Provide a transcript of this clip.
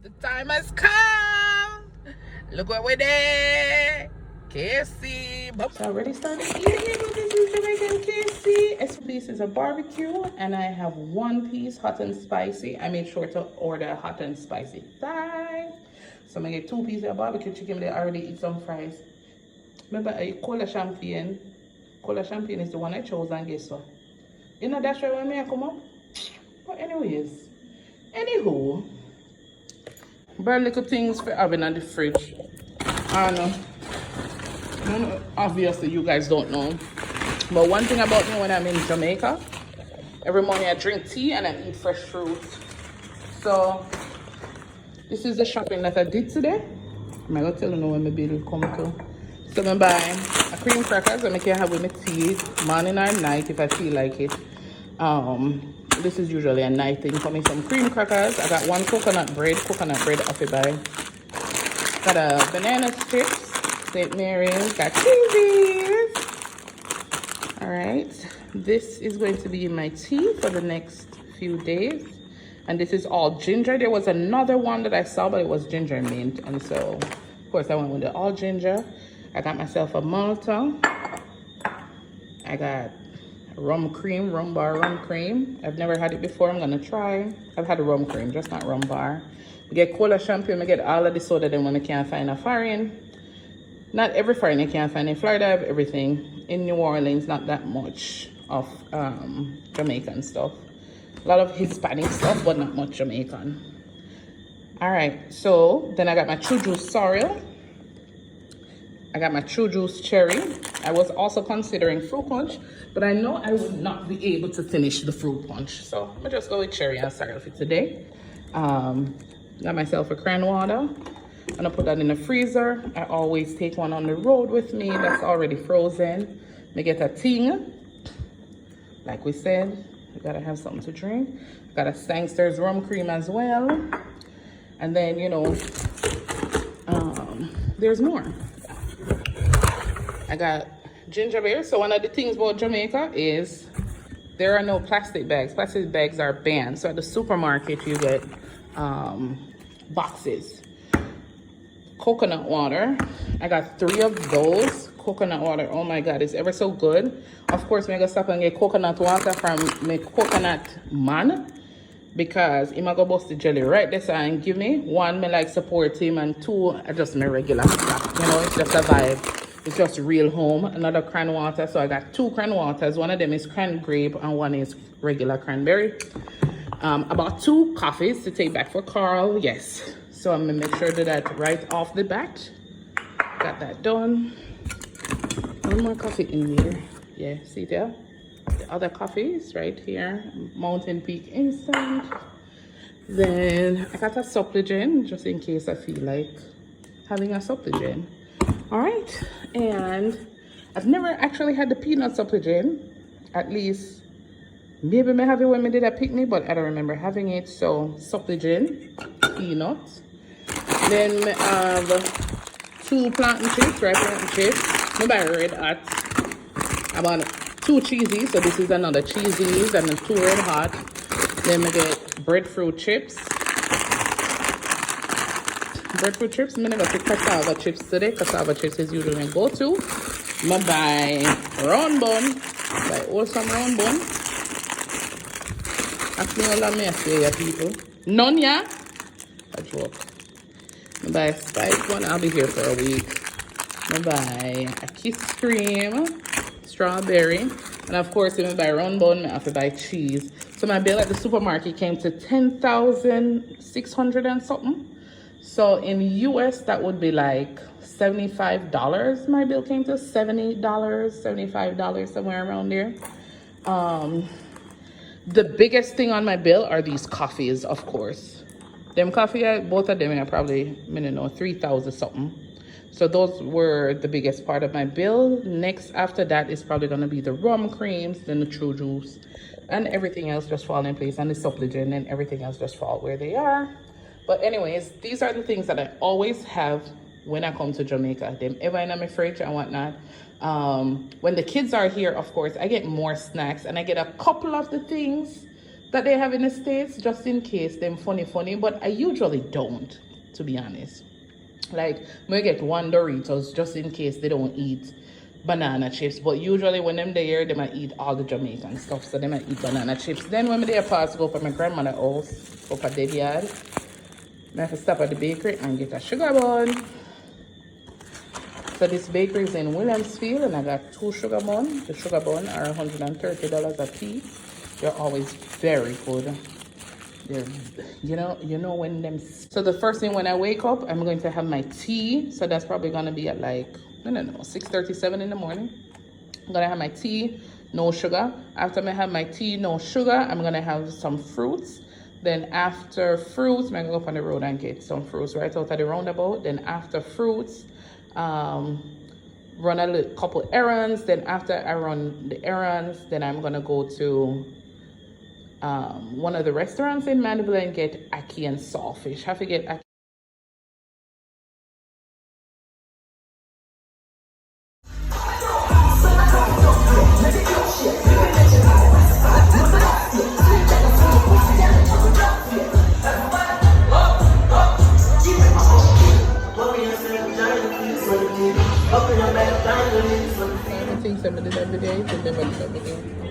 The time has come. Look what we're there. KFC. So I already started eating it, but this is Jamaican KFC. This piece is a barbecue, and I have one piece hot and spicy. I made sure to order hot and spicy thighs. So I'm gonna get 2 pieces of barbecue chicken. They already eat some fries. Remember, a cola champagne. Cola champagne is the one I chose, and guess what? You know that's right when I come up. But anywho, burn little things for having in the fridge. I don't know. Obviously, you guys don't know. But one thing about me when I'm in Jamaica, every morning I drink tea and I eat fresh fruit. So this is the shopping that I did today. I'm gonna tell you when my bill will come to. So I'm buying a cream crackers and I can have with my tea morning or night if I feel like it. This is usually a night thing for me. Some cream crackers. I got 1 coconut bread off it by. Got a banana strips, St. Mary's, got cheesies. All right, this is going to be my tea for the next few days. And this is all ginger. There was another one that I saw, but it was ginger mint. And so, of course, I went with the all ginger. I got myself a Malta. I got rum bar rum cream. I've never had it before. I'm gonna try. I've had a rum cream, just not rum bar. We get cola champagne. We get all of the soda then when I can't find a foreign. Not every foreign I can't find. In Florida I have everything. In New Orleans, not that much of Jamaican stuff. A lot of Hispanic stuff, but not much Jamaican. All right, so then I got my True Juice sorrel. I got my True Juice cherry. I was also considering fruit punch, but I know I would not be able to finish the fruit punch. So I'm gonna just go with cherry and sorrel for today. Got myself a cran water. I'm gonna put that in the freezer. I always take one on the road with me that's already frozen. Me get a ting. Like we said, we gotta have something to drink. Got a Sangster's rum cream as well. And then, you know, there's more. I got ginger beer. So one of the things about Jamaica is there are no plastic bags. Plastic bags are banned. So at the supermarket, you get boxes. Coconut water. I got 3 of those. Coconut water. Oh my God, it's ever so good. Of course, I'm gonna stop and get coconut water from my coconut man, because I'm gonna go bust the jelly right this and give me 1, me like support him, and 2, I just my regular stuff. You know, it's just a vibe. It's just real home. Another cran water. So I got 2 cran waters. One of them is cran grape and one is regular cranberry. About 2 coffees to take back for Carl. Yes. So I'm gonna make sure to do that right off the bat. Got that done. 1 more coffee in here. Yeah, see there? The other coffees right here. Mountain Peak Instant. Then I got a supplement just in case I feel like having a supplement. All right, and I've never actually had the peanut supplement. At least maybe I have it when I did a picnic, but I don't remember having it. So supplement, peanuts. Then I have 2 plantain chips, right? Plantain chips. Maybe I red hot. About 2 cheesies. So this is another cheesies, and then 2 red hot. Then I get breadfruit chips. Breadfruit chips. I'm gonna go to cassava chips today. Cassava chips is usually my go-to. I'm gonna buy round bun. Buy awesome round bun. Ask me all of me, I say, people. None, yeah? A joke. I'm buy a spiced one. I'll be here for a week. I'm buy a kiss cream, strawberry, and of course, if I buy round bun, I have to buy cheese. So my bill at the supermarket came to $10,600 and something. So in US, that would be like $75. My bill came to $70, $75, somewhere around there. The biggest thing on my bill are these coffees, of course. Them coffee, both of them are probably, I don't know, 3,000 something. So those were the biggest part of my bill. Next after that is probably gonna be the rum creams, then the True Juice, and everything else just fall in place, and the supplement, and everything else just fall where they are. But anyways, these are the things that I always have when I come to Jamaica. Them ever in my fridge and whatnot. When the kids are here, of course, I get more snacks, and I get a couple of the things that they have in the States, just in case them funny, but I usually don't, to be honest. Like, I get one Doritos just in case they don't eat banana chips, but usually when them there, they might eat all the Jamaican stuff, so they might eat banana chips. Then when they pass to go for my grandmother's house, up at dead yard, I have to stop at the bakery and get a sugar bun. So this bakery is in Williamsfield, and I got 2 sugar buns. The sugar bun are $130 a piece. They're always very good. They're, you know when them. So the first thing when I wake up, I'm going to have my tea. So that's probably gonna be at like, I don't know, 6:37 in the morning. I'm gonna have my tea, no sugar. After I have my tea, no sugar, I'm gonna have some fruits. Then after fruits, I'm gonna go up on the road and get some fruits right out of the roundabout. Then after fruits, run a couple errands. Then after I run the errands, then I'm gonna go to one of the restaurants in Mandeville and get ackee and saltfish. Have to get ackee. I think somebody did every day, so never did every day.